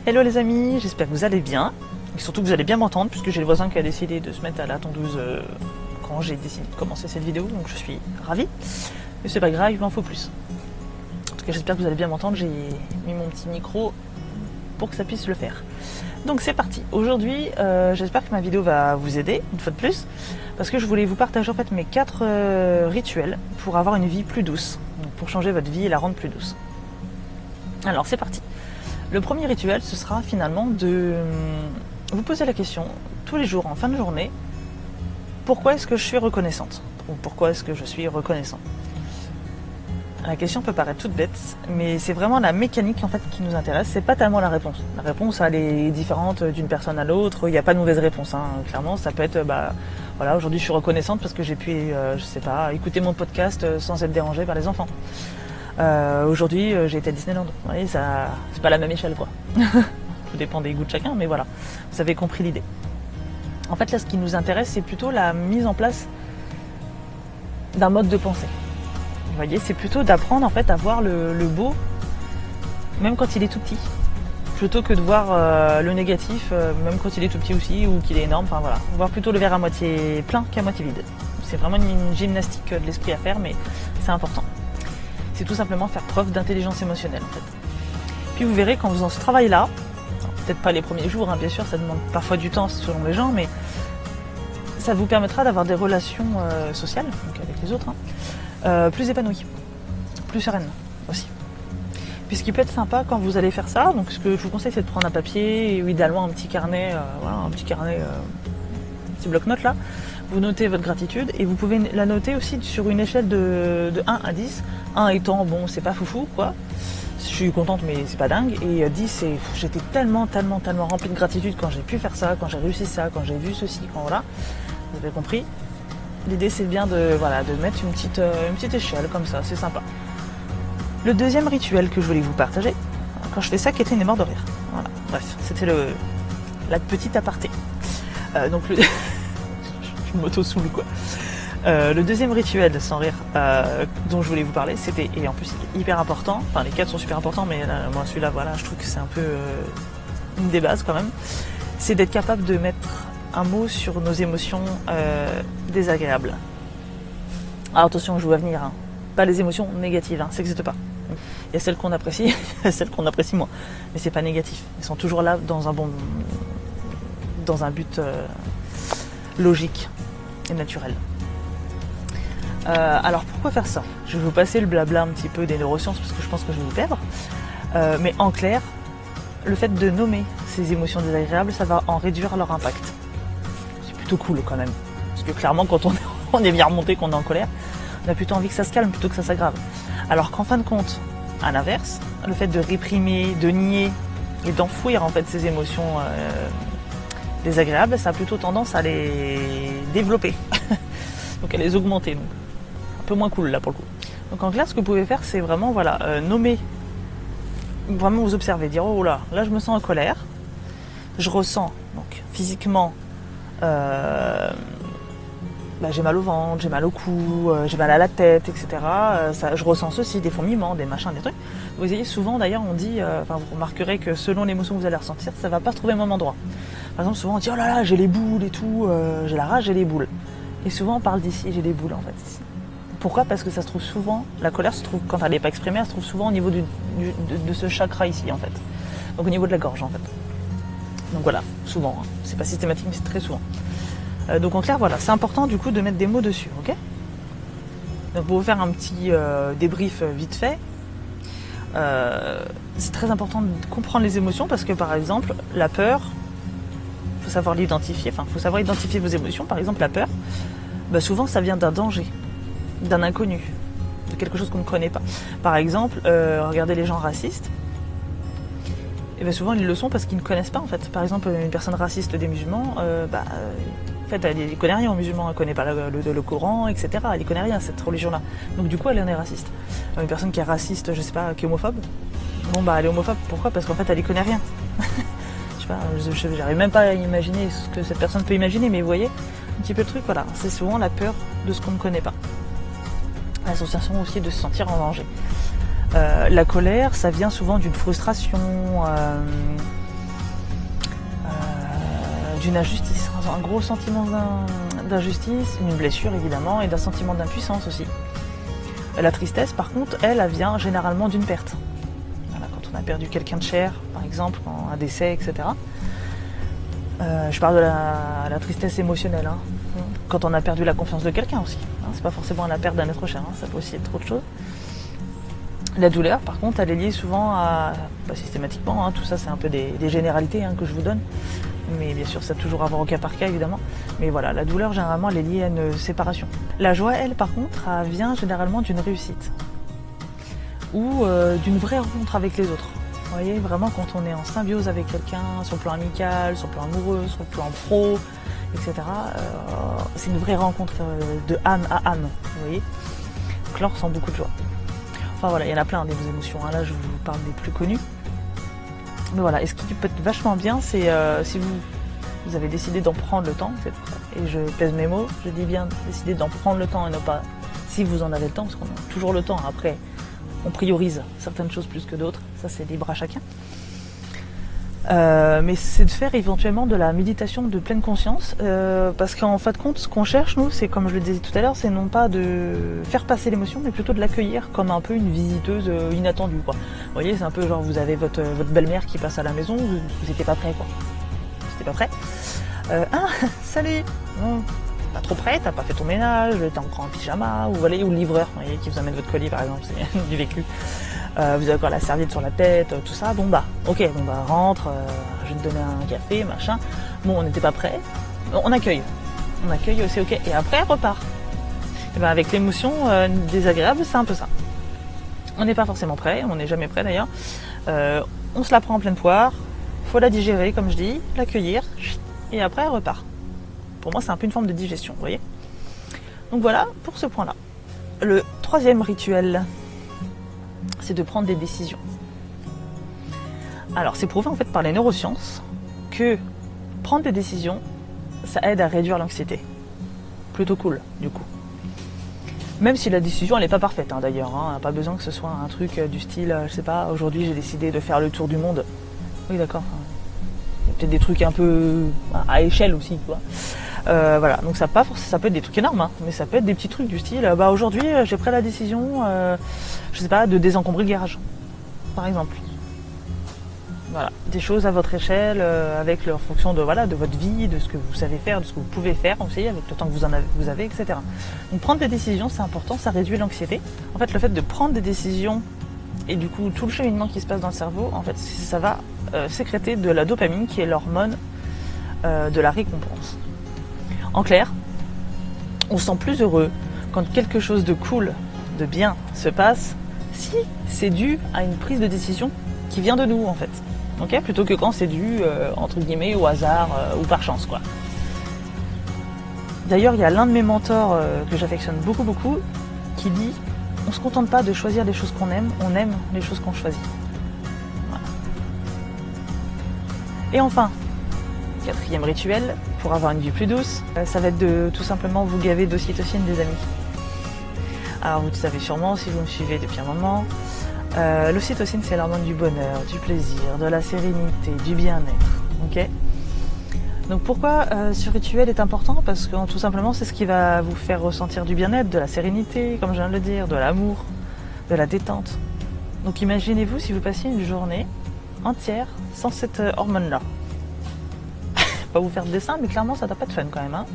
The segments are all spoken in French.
Hello les amis, j'espère que vous allez bien. Et surtout que vous allez bien m'entendre puisque j'ai le voisin qui a décidé de se mettre à la tondeuse quand j'ai décidé de commencer cette vidéo. Donc je suis ravie. Mais c'est pas grave, il m'en faut plus. En tout cas j'espère que vous allez bien m'entendre. J'ai mis mon petit micro pour que ça puisse le faire. Donc c'est parti. Aujourd'hui j'espère que ma vidéo va vous aider une fois de plus. Parce que je voulais vous partager en fait mes 4 rituels pour avoir une vie plus douce. Donc, pour changer votre vie et la rendre plus douce. Alors c'est parti. Le premier rituel, ce sera finalement de vous poser la question tous les jours en fin de journée, pourquoi est-ce que je suis reconnaissante? Ou pourquoi est-ce que je suis reconnaissant? La question peut paraître toute bête, mais c'est vraiment la mécanique en fait qui nous intéresse, c'est pas tellement la réponse. La réponse elle est différente d'une personne à l'autre, il n'y a pas de mauvaise réponse, hein. Clairement ça peut être voilà, aujourd'hui je suis reconnaissante parce que j'ai pu je sais pas, écouter mon podcast sans être dérangée par les enfants. Aujourd'hui j'ai été à Disneyland. Vous voyez, ça c'est pas la même échelle quoi. Tout dépend des goûts de chacun, mais voilà, vous avez compris l'idée. En fait là ce qui nous intéresse c'est plutôt la mise en place d'un mode de pensée. Vous voyez, c'est plutôt d'apprendre en fait à voir le beau même quand il est tout petit, plutôt que de voir le négatif même quand il est tout petit aussi ou qu'il est énorme. Enfin voilà, voir plutôt le verre à moitié plein qu'à moitié vide. C'est vraiment une gymnastique de l'esprit à faire, mais c'est important. C'est tout simplement faire preuve d'intelligence émotionnelle en fait. Puis vous verrez qu'en faisant ce travail-là, peut-être pas les premiers jours, hein, bien sûr, ça demande parfois du temps selon les gens, mais ça vous permettra d'avoir des relations sociales, donc avec les autres, plus épanouies, plus sereines aussi. Puis ce qui peut être sympa quand vous allez faire ça, donc ce que je vous conseille c'est de prendre un papier ou idéalement un petit carnet, voilà, un petit petit bloc-notes là. Vous notez votre gratitude et vous pouvez la noter aussi sur une échelle de 1 à 10. 1 étant bon, c'est pas foufou quoi, je suis contente mais c'est pas dingue, et 10 c'est j'étais tellement remplie de gratitude quand j'ai pu faire ça, quand j'ai réussi ça, quand j'ai vu ceci, quand voilà, vous avez compris. L'idée c'est bien de mettre une petite échelle comme ça, c'est sympa. Le deuxième rituel que je voulais vous partager, quand je fais ça, Catherine est morte de rire. Voilà, bref, c'était la petite aparté. Donc je m'auto-soule quoi. Le deuxième rituel, sans rire, dont je voulais vous parler, c'était, et en plus c'est hyper important, enfin les 4 sont super importants, mais là, moi celui-là, voilà, je trouve que c'est un peu une des bases quand même, c'est d'être capable de mettre un mot sur nos émotions désagréables. Alors attention, je vous vois venir, hein. Pas les émotions négatives, hein, ça n'existe pas. Il y a celles qu'on apprécie, il y a celles qu'on apprécie moins, mais c'est pas négatif. Ils sont toujours là dans un but logique et naturel. Alors pourquoi faire ça? Je vais vous passer le blabla un petit peu des neurosciences parce que je pense que je vais vous perdre. Mais en clair, le fait de nommer ces émotions désagréables, ça va en réduire leur impact. C'est plutôt cool quand même. Parce que clairement, quand on est bien remonté, qu'on est en colère, on a plutôt envie que ça se calme plutôt que ça s'aggrave. Alors qu'en fin de compte, à l'inverse, le fait de réprimer, de nier et d'enfouir en fait ces émotions désagréables, ça a plutôt tendance à les développer. Donc à les augmenter. Donc un peu moins cool là pour le coup. Donc en clair, ce que vous pouvez faire, c'est vraiment nommer, vraiment vous observer, dire oh là je me sens en colère, je ressens donc physiquement j'ai mal au ventre, j'ai mal au cou, j'ai mal à la tête, etc. Je ressens ceci, des fourmillements, des machins, des trucs. Vous voyez, souvent d'ailleurs on dit, vous remarquerez que selon l'émotion que vous allez ressentir, ça va pas se trouver au même endroit. Par exemple, souvent on dit oh là j'ai les boules et tout, j'ai la rage, j'ai les boules. Et souvent on parle d'ici, j'ai des boules en fait ici. Pourquoi? Parce que ça se trouve souvent, la colère se trouve, quand elle n'est pas exprimée, elle se trouve souvent au niveau de ce chakra ici en fait. Donc au niveau de la gorge en fait. Donc voilà, souvent, hein. C'est pas systématique mais c'est très souvent. Donc en clair voilà, c'est important du coup de mettre des mots dessus, ok? Donc pour vous faire un petit débrief vite fait, c'est très important de comprendre les émotions parce que par exemple la peur, faut savoir l'identifier, faut savoir identifier vos émotions. Par exemple la peur, souvent ça vient d'un danger, d'un inconnu, de quelque chose qu'on ne connaît pas. Par exemple, regardez les gens racistes, et souvent ils le sont parce qu'ils ne connaissent pas en fait. Par exemple une personne raciste des musulmans, en fait elle ne connaît rien aux musulmans, elle ne connaît pas le Coran, etc. Elle ne connaît rien à cette religion-là. Donc du coup elle en est raciste. Une personne qui est raciste, je sais pas, qui est homophobe, elle est homophobe, pourquoi? Parce qu'en fait elle n'y connaît rien. J'arrive même pas à imaginer ce que cette personne peut imaginer, mais vous voyez un petit peu le truc, voilà, c'est souvent la peur de ce qu'on ne connaît pas. L'association aussi de se sentir en danger. La colère, ça vient souvent d'une frustration, d'une injustice, un gros sentiment d'injustice, une blessure évidemment, et d'un sentiment d'impuissance aussi. La tristesse, par contre, elle vient généralement d'une perte. Voilà, quand on a perdu quelqu'un de cher, par exemple, un décès, etc. Je parle de la tristesse émotionnelle, hein. Quand on a perdu la confiance de quelqu'un aussi. Hein. C'est pas forcément la perte d'un être cher, hein. Ça peut aussi être autre chose. La douleur, par contre, elle est liée souvent à, pas systématiquement, hein, tout ça c'est un peu des généralités hein, que je vous donne, mais bien sûr ça a toujours à voir au cas par cas évidemment, mais voilà, la douleur généralement elle est liée à une séparation. La joie, elle par contre, elle vient généralement d'une réussite, ou d'une vraie rencontre avec les autres. Vous voyez, vraiment quand on est en symbiose avec quelqu'un, sur le plan amical, sur le plan amoureux, sur le plan pro, etc., c'est une vraie rencontre de âme à âme, vous voyez. Donc là on ressent beaucoup de joie. Enfin voilà, il y en a plein des émotions, hein. Là je vous parle des plus connus. Mais voilà, et ce qui peut être vachement bien, c'est si vous avez décidé d'en prendre le temps, et je pèse mes mots, je dis bien décider d'en prendre le temps et non pas si vous en avez le temps, parce qu'on a toujours le temps, après on priorise certaines choses plus que d'autres, ça c'est libre à chacun. Mais c'est de faire éventuellement de la méditation de pleine conscience, parce qu'en fin de compte, ce qu'on cherche, nous, c'est comme je le disais tout à l'heure, c'est non pas de faire passer l'émotion, mais plutôt de l'accueillir comme un peu une visiteuse inattendue, quoi. Vous voyez, c'est un peu genre vous avez votre belle-mère qui passe à la maison, vous n'étiez pas prêt, quoi. Vous n'étiez pas prêt. Ah, salut. Pas trop prêt, t'as pas fait ton ménage, t'es encore en pyjama, ou voilà, ou le livreur, vous voyez, qui vous amène votre colis, par exemple, c'est du vécu. Vous avez encore la serviette sur la tête, tout ça, bon bah, ok, bon bah rentre, je vais te donner un café, machin. Bon, on n'était pas prêt, on accueille, c'est ok, et après repart. Et ben avec l'émotion désagréable, c'est un peu ça. On n'est pas forcément prêt, on n'est jamais prêt d'ailleurs. On se la prend en pleine poire, faut la digérer comme je dis, l'accueillir, et après elle repart. Pour moi c'est un peu une forme de digestion, vous voyez. Donc voilà pour ce point-là. Le troisième rituel, c'est de prendre des décisions. Alors c'est prouvé en fait par les neurosciences que prendre des décisions, ça aide à réduire l'anxiété. Plutôt cool du coup. Même si la décision elle n'est pas parfaite hein, d'ailleurs, hein, pas besoin que ce soit un truc du style, je sais pas, aujourd'hui j'ai décidé de faire le tour du monde. Oui d'accord, il y a peut-être des trucs un peu à échelle aussi, quoi. Voilà, donc ça peut être des trucs énormes, hein, mais ça peut être des petits trucs du style, bah aujourd'hui j'ai pris la décision, je sais pas, de désencombrer le garage, par exemple. Voilà, des choses à votre échelle, avec en fonction de voilà de votre vie, de ce que vous savez faire, de ce que vous pouvez faire aussi, avec le temps que vous avez, etc. Donc prendre des décisions, c'est important, ça réduit l'anxiété. En fait, le fait de prendre des décisions et du coup tout le cheminement qui se passe dans le cerveau, en fait, ça va sécréter de la dopamine, qui est l'hormone de la récompense. En clair, on se sent plus heureux quand quelque chose de cool, de bien se passe, si c'est dû à une prise de décision qui vient de nous en fait. Okay, plutôt que quand c'est dû entre guillemets au hasard ou par chance, quoi. D'ailleurs, il y a l'un de mes mentors que j'affectionne beaucoup qui dit: on se contente pas de choisir des choses qu'on aime, on aime les choses qu'on choisit. Voilà. Et enfin, quatrième rituel, pour avoir une vie plus douce, ça va être de tout simplement vous gaver d'ocytocine, des amis. Alors vous le savez sûrement si vous me suivez depuis un moment, l'ocytocine c'est l'hormone du bonheur, du plaisir, de la sérénité, du bien-être. Okay, donc pourquoi ce rituel est important? Parce que tout simplement c'est ce qui va vous faire ressentir du bien-être, de la sérénité, comme je viens de le dire, de l'amour, de la détente. Donc imaginez-vous si vous passiez une journée entière sans cette hormone-là. Pas vous faire de dessin, mais clairement ça doit pas être fun quand même, hein.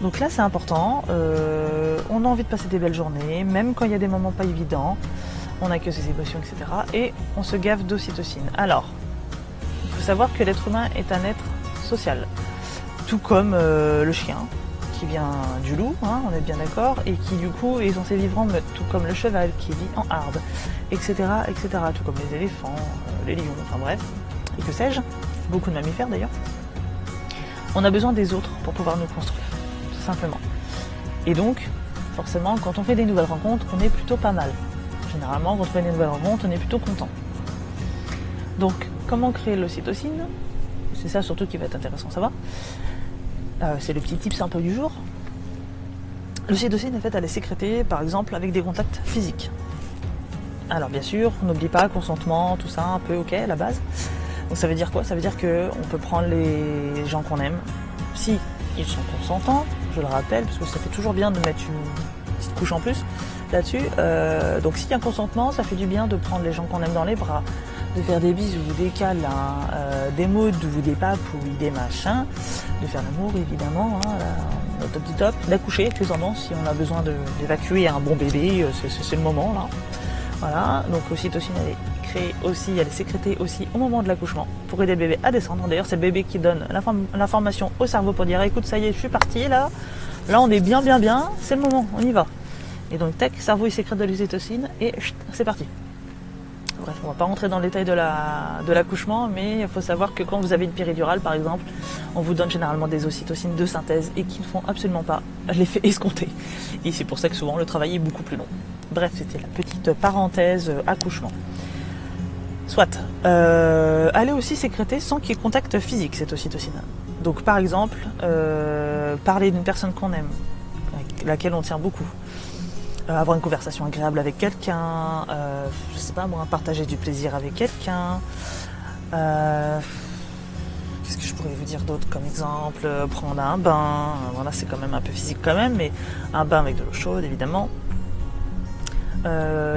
Donc là c'est important, on a envie de passer des belles journées, même quand il y a des moments pas évidents, on a que ses émotions, etc. Et on se gave d'ocytocine. Alors, il faut savoir que l'être humain est un être social, tout comme le chien, qui vient du loup, hein, on est bien d'accord, et qui du coup est censé vivre en meute, tout comme le cheval qui vit en harde, etc., etc., tout comme les éléphants, les lions, enfin bref, et que sais-je, beaucoup de mammifères d'ailleurs. On a besoin des autres pour pouvoir nous construire, tout simplement. Et donc, forcément, quand on fait des nouvelles rencontres, on est plutôt pas mal. Généralement, quand on fait des nouvelles rencontres, on est plutôt content. Donc, comment créer l'ocytocine? C'est ça surtout qui va être intéressant à savoir. C'est le petit tips un peu du jour. L'ocytocine, en fait, elle est sécrétée, par exemple, avec des contacts physiques. Alors, bien sûr, on n'oublie pas consentement, tout ça, un peu ok, à la base. Donc ça veut dire quoi? Ça veut dire qu'on peut prendre les gens qu'on aime, si ils sont consentants, je le rappelle, parce que ça fait toujours bien de mettre une petite couche en plus là-dessus. Donc s'il y a un consentement, ça fait du bien de prendre les gens qu'on aime dans les bras, de faire des bisous, des câlins, des mots doux, des papouilles, des machins, de faire l'amour évidemment, hein, au top du top, d'accoucher accessoirement si on a besoin d'évacuer un bon bébé, c'est le moment là. Voilà, donc l'ocytocine elle est créée aussi, elle est sécrétée aussi au moment de l'accouchement pour aider le bébé à descendre. D'ailleurs c'est le bébé qui donne l'information au cerveau pour dire écoute ça y est je suis parti là on est bien, c'est le moment, on y va. Et donc tac, cerveau il sécrète de l'ocytocine et c'est parti. Bref, on va pas rentrer dans le détail de l'accouchement, mais il faut savoir que quand vous avez une péridurale, par exemple, on vous donne généralement des ocytocines de synthèse et qui ne font absolument pas l'effet escompté. Et c'est pour ça que souvent le travail est beaucoup plus long. Bref, c'était la petite parenthèse accouchement. Soit, elle est aussi sécrétée sans qu'il y ait contact physique, cette ocytocine. Donc par exemple, parler d'une personne qu'on aime, avec laquelle on tient beaucoup. Avoir une conversation agréable avec quelqu'un, je sais pas moi, partager du plaisir avec quelqu'un. Qu'est-ce que je pourrais vous dire d'autre comme exemple? Prendre un bain, voilà c'est quand même un peu physique quand même, mais un bain avec de l'eau chaude évidemment.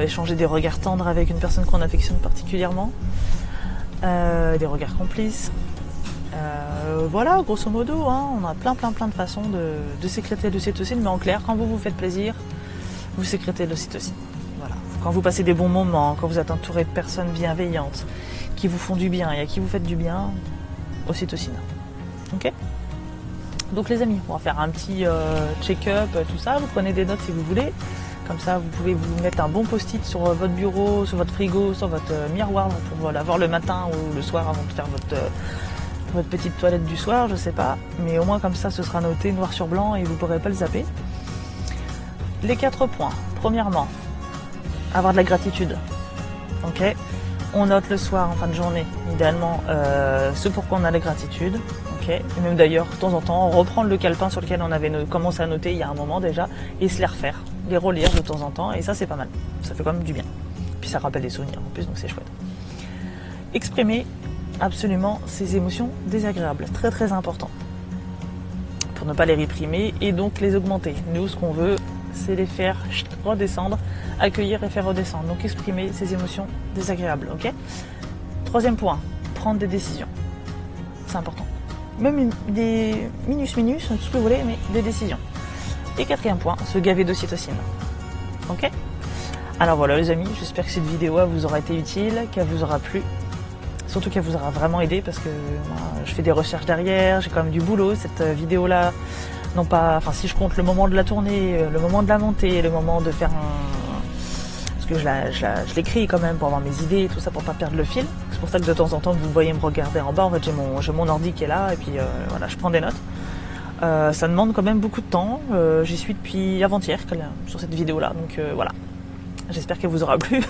Échanger des regards tendres avec une personne qu'on affectionne particulièrement. Des regards complices. Voilà, grosso modo, hein, on a plein de façons de sécréter de l'ocytocine, mais en clair, quand vous vous faites plaisir, vous sécrétez de l'ocytocine. Voilà. Quand vous passez des bons moments, quand vous êtes entouré de personnes bienveillantes, qui vous font du bien et à qui vous faites du bien, ocytocine. Ok? Donc les amis, on va faire un petit check-up, tout ça. Vous prenez des notes si vous voulez. Comme ça, vous pouvez vous mettre un bon post-it sur votre bureau, sur votre frigo, sur votre miroir pour l'avoir le matin ou le soir avant de faire votre petite toilette du soir, je sais pas. Mais au moins comme ça, ce sera noté noir sur blanc et vous ne pourrez pas le zapper. Les 4 points. Premièrement, avoir de la gratitude. Ok. On note le soir en fin de journée, idéalement, ce pour quoi on a la gratitude. Ok. Et même d'ailleurs, de temps en temps, reprendre le calepin sur lequel on avait commencé à noter il y a un moment déjà et se les refaire, les relire de temps en temps. Et ça, c'est pas mal. Ça fait quand même du bien. Puis ça rappelle des souvenirs en plus, donc c'est chouette. Exprimer absolument ses émotions désagréables. Très important. Pour ne pas les réprimer et donc les augmenter. Nous, ce qu'on veut, c'est les faire redescendre, accueillir et faire redescendre. Donc exprimer ses émotions désagréables, ok? Troisième point, prendre des décisions. C'est important. Même des minus, tout ce que vous voulez, mais des décisions. Et quatrième point, se gaver d'ocytocine. Ok? Alors voilà les amis, j'espère que cette vidéo vous aura été utile, qu'elle vous aura plu. Surtout qu'elle vous aura vraiment aidé parce que moi, je fais des recherches derrière, j'ai quand même du boulot. Cette vidéo-là, non pas, enfin si je compte le moment de la tournée, le moment de la montée, le moment de faire parce que je l'écris quand même pour avoir mes idées et tout ça pour pas perdre le fil. C'est pour ça que de temps en temps vous voyez me regarder en bas. En fait j'ai mon ordi qui est là et puis voilà, je prends des notes. Ça demande quand même beaucoup de temps. J'y suis depuis avant-hier sur cette vidéo-là, donc voilà. J'espère qu'elle vous aura plu.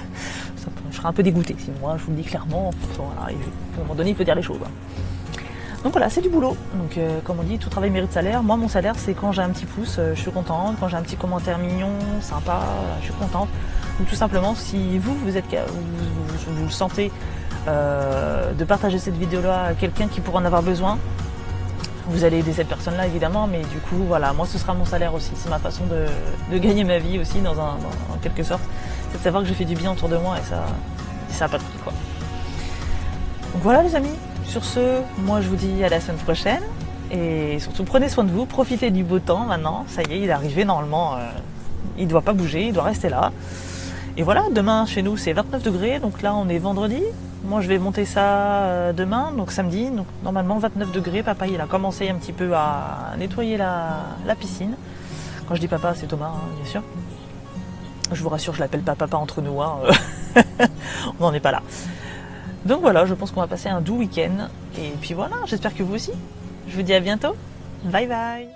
Je serai un peu dégoûtée, sinon moi je vous le dis clairement. Voilà, à un moment donné il faut dire les choses. Donc voilà, c'est du boulot. Donc comme on dit, tout travail mérite salaire. Moi mon salaire c'est quand j'ai un petit pouce, je suis contente. Quand j'ai un petit commentaire mignon, sympa, je suis contente. Ou tout simplement si vous le sentez de partager cette vidéo-là à quelqu'un qui pourrait en avoir besoin, vous allez aider cette personne-là évidemment, mais du coup voilà, moi ce sera mon salaire aussi. C'est ma façon de gagner ma vie aussi en quelque sorte. C'est de savoir que j'ai fait du bien autour de moi et ça n'a pas de prix quoi. Donc voilà les amis. Sur ce, moi je vous dis à la semaine prochaine et surtout prenez soin de vous, profitez du beau temps maintenant, ça y est, il est arrivé normalement, il ne doit pas bouger, il doit rester là. Et voilà, demain chez nous c'est 29 degrés, donc là on est vendredi, moi je vais monter ça demain, donc samedi, donc normalement 29 degrés, papa il a commencé un petit peu à nettoyer la piscine. Quand je dis papa c'est Thomas, hein, bien sûr. Je vous rassure, je l'appelle pas papa entre nous, hein. On n'en est pas là. Donc voilà, je pense qu'on va passer un doux week-end. Et puis voilà, j'espère que vous aussi. Je vous dis à bientôt. Bye bye.